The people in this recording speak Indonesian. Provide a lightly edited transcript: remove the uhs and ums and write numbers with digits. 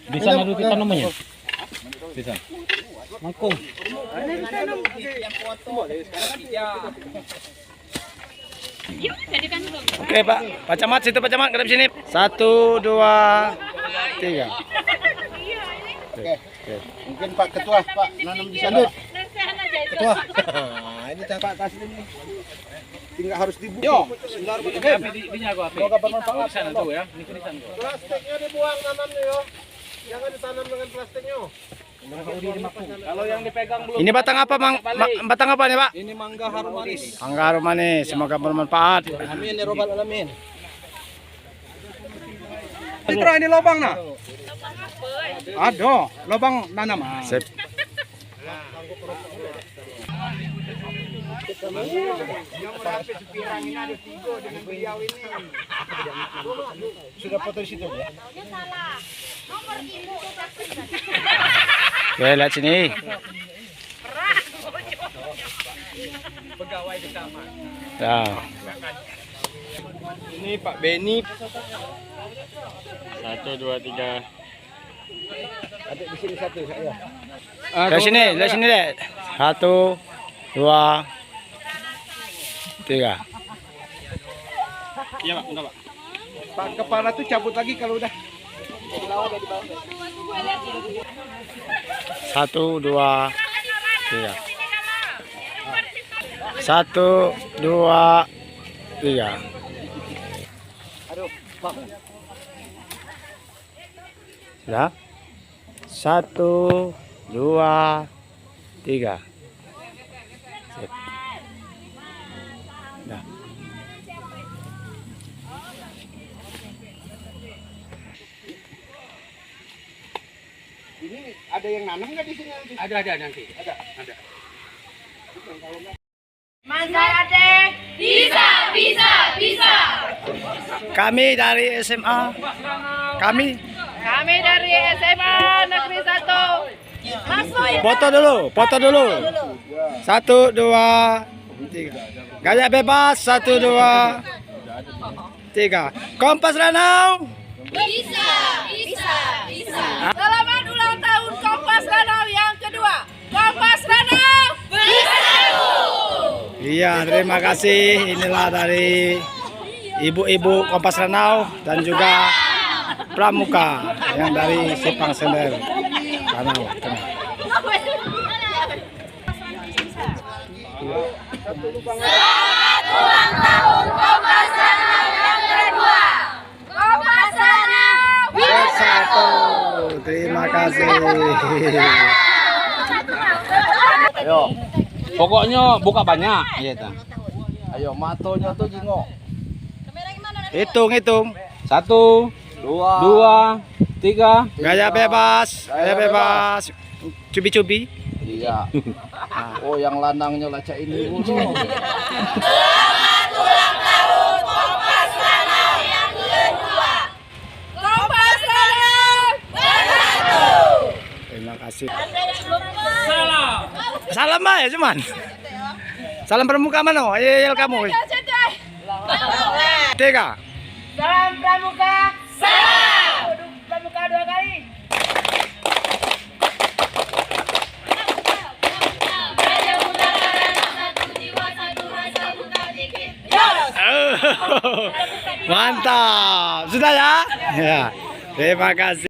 Bisa nadu kita namanya. Bisa. Mangkung. Oke Pak, Pak Camat situ Pak Camat, kedap sini. 1, 2, 3. Oke. Mungkin Pak Ketua, Pak nanam di sana. Ketua. Ini Pak kasih ini. Tinggal harus dibuka. Yo, Semoga bermanfaat sana tuh ya. Plastiknya dibuang nanamnya yo. Jangan ditanam dengan plastiknya. Kalau yang dipegang belum. Ini batang apa, batang apa nih Pak? Ini mangga harum manis. Mangga harum manis, semoga bermanfaat. Amin ya robbal alamin. Citra ini lubang nah. Aduh, lubang nanam. Sip. Sudah foto di situ ya? Oke, lihat sini. Pegawai di kamar. Ya. Ini Pak Beni. 1, 2, 3. Ada di sini satu saya. Lihat sini deh. 1, 2, 3. Iya Pak, udah Pak. Pak kepala tuh cabut lagi kalau udah. 1, 2, 3. 1, 2, 3. Aduh, Pak. Sudah? 1, 2, 3. Sip. Dah. Ini ada yang nanam nggak di sini? Ada nanti. Ada. Mansar Ade. Bisa. Kami dari SMA. Kami Kami dari SMA Negeri 1. Masuk. foto dulu. 1, 2, 3. Gaya bebas. 1, 2, 3. Kompas Danau. Bisa. Selamat ulang tahun Kompas Danau yang kedua. Kompas Danau bersatu. Iya, terima kasih. Inilah dari ibu-ibu Kompas Danau dan juga pramuka yang dari Sipang Sender Danau Tengah. Selamat ulang tahun Kompas Danau yang kedua. Kompas Danau Bersatu. Terima kasih. Ayo. Pokoknya buka banyak. Iya ta. Ayo matonya tuh jingok. Hitung. 1, 2, 3. Gaya bebas. Cubi-cubi. Iya. Oh yang lanangnya laca ini. Selamat ulang tahun Kompas Danau yang kedua. Kompas Danau bersatu. Terima kasih. Salam ya cuman. Salam pramuka mana? Ayo kamu. 3. Salam pramuka. Salam. Pramuka 2 kali. Mantap. Sudah ya? Ya. Terima kasih.